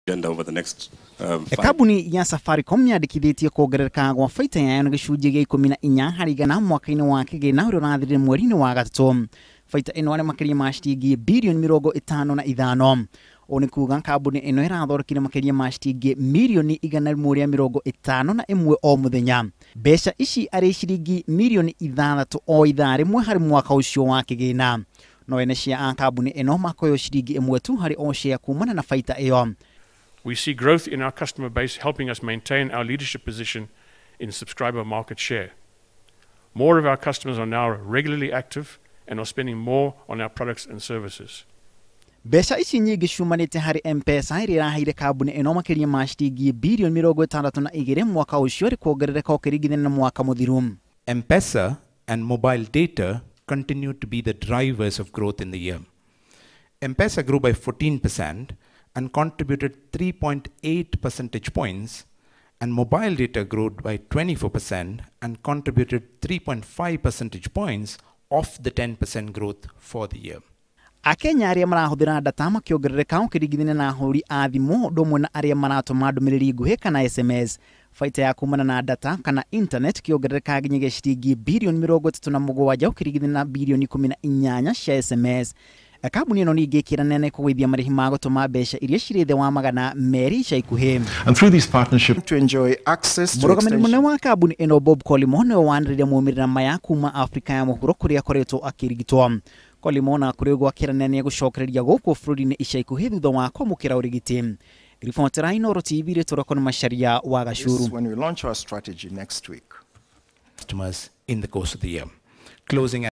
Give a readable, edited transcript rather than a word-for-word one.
over the next Kambuni ya Safaricom niyandikithitie kuongerereka gwa baita yayo na gicunjĩ gĩa 14 harĩ igana mwaka-ini wa kigina uria urathirire mweri-ini wa gatatu. Baita ĩno arĩ makiria ma shilingi bilioni mirongo itano na ithano. Oni kuga kambuni ĩno ĩrathondekire makiria ma shilingi milioni 151 o muthenya. Mbeca ici arĩ shilingi milioni 6 o ithaa rĩmwe harĩ mwaka ũcio wa kigina. No ene cia kambuni ĩno makoyo shilingi 1 tu harĩ o share kumana na baita ĩyo. We see growth in our customer base helping us maintain our leadership position in subscriber market share. More of our customers are now regularly active and are spending more on our products and services. Mbeca ici nyingi ciumanĩte harĩ M-Pesa ĩrĩa ĩraheire kambuni ĩno makiria ma shilingi bilioni 62 mwaka ũcio rĩ kuongerereka ũkĩringithania na mwaka mũthiru. M-Pesa and mobile data continue to be the drivers of growth in the year. M-Pesa grew by 14% and contributed 3.8 percentage points, and mobile data grew by 24% and contributed 3.5 percentage points of the 10% growth for the year. Akenya arĩa marahũthĩra data makĩongerereka ũkĩringithania na ahũri a thimũ ũndũ ũmwe na arĩa maratũma ndũmĩrĩri nguhĩ kana SMS. Baita ya kumana na data kana internet kĩongerereka nginyagia shilingi bilioni 37 ũkĩringithania na bilioni 18 cia SMS. Kambuni ĩno ningĩ ĩkĩranĩra nĩ kũgũithia marĩhi ma gũtũma mbeca iria cirĩ thĩ wa magana merĩ ica ikuhĩ. And through these partnerships to enjoy access to mũrũgamĩrĩri mũnene wa kambuni ĩno Bob Collymore nĩwe wanĩrĩire maumĩrĩra maya kuma Afrika ya mũhuro kũrĩa akoretwo akĩrigitwo. Collymore na kũrĩ ũguo akĩranĩra nĩ egũcokereria gũkũ bũrũri-inĩ ica ikuhĩ thutha wa kwamũkĩra ũrigiti. Ribotera Inooro TV rĩtũrako nĩ Macharia wa Gacuru. When we launch our strategy next week. Customers in the course of the year. Closing